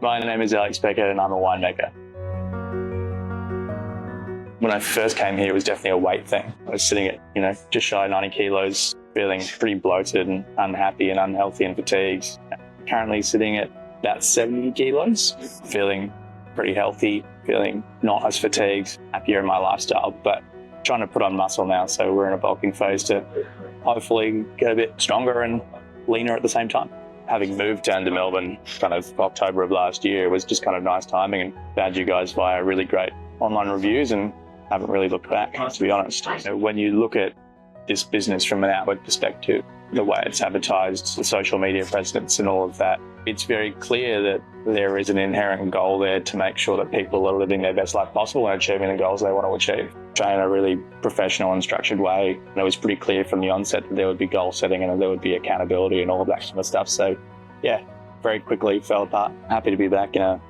My name is Alex Becker and I'm a winemaker. When I first came here, it was definitely a weight thing. I was sitting at, just shy of 90 kilos, feeling pretty bloated and unhappy and unhealthy and fatigued. Currently sitting at about 70 kilos, feeling pretty healthy, feeling not as fatigued, happier in my lifestyle, but trying to put on muscle now. So we're in a bulking phase to hopefully get a bit stronger and leaner at the same time. Having moved down to Melbourne kind of October of last year was just kind of nice timing, and found you guys via really great online reviews and haven't really looked back, to be honest. When you look at this business from an outward perspective, the way it's advertised, the social media presence and all of that, it's very clear that there is an inherent goal there to make sure that people are living their best life possible and achieving the goals they want to achieve. Train in a really professional and structured way. And it was pretty clear from the onset that there would be goal setting and there would be accountability and all of that kind of stuff. So yeah, very quickly fell apart. Happy to be back in a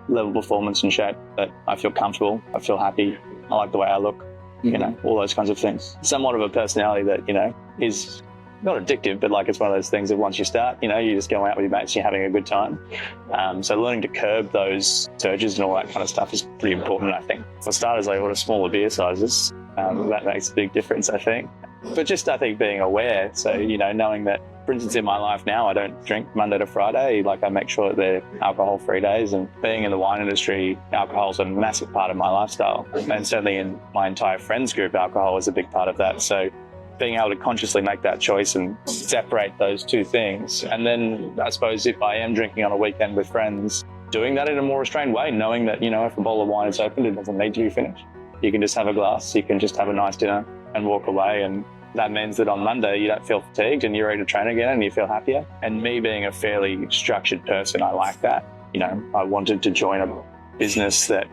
level of performance and shape that I feel comfortable, I feel happy, I like the way I look, all those kinds of things. Somewhat of a personality that, is not addictive, but it's one of those things that once you start, you just go out with your mates, you're having a good time. So learning to curb those surges and all that kind of stuff is pretty important, I think. For starters, I order smaller beer sizes. That makes a big difference, I think. But just, I think, being aware. So, knowing that, for instance, in my life now, I don't drink Monday to Friday. I make sure that they're alcohol-free days. And being in the wine industry, alcohol is a massive part of my lifestyle. And certainly in my entire friends group, alcohol is a big part of that. So being able to consciously make that choice and separate those two things. And then I suppose if I am drinking on a weekend with friends, doing that in a more restrained way, knowing that, if a bowl of wine is opened, it doesn't need to be finished. You can just have a glass, you can just have a nice dinner and walk away. And that means that on Monday you don't feel fatigued and you're ready to train again and you feel happier. And me being a fairly structured person, I like that. I wanted to join a business that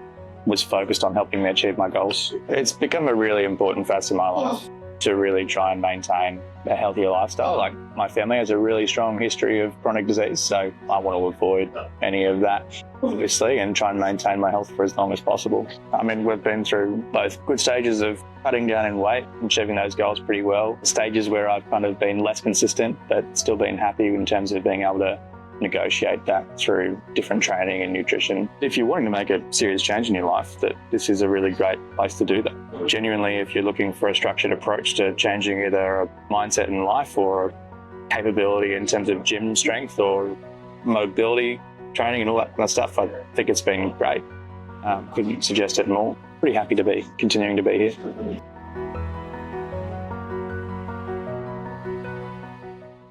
was focused on helping me achieve my goals. It's become a really important facet of my life to really try and maintain a healthier lifestyle. My family has a really strong history of chronic disease, so I want to avoid any of that, obviously, and try and maintain my health for as long as possible. We've been through both good stages of cutting down in weight and achieving those goals pretty well, stages where I've kind of been less consistent, but still been happy in terms of being able to negotiate that through different training and nutrition. If you're wanting to make a serious change in your life, that this is a really great place to do that. Genuinely, if you're looking for a structured approach to changing either a mindset in life or a capability in terms of gym strength or mobility training and all that kind of stuff, I think it's been great. Couldn't suggest it more. Pretty happy to be continuing to be here.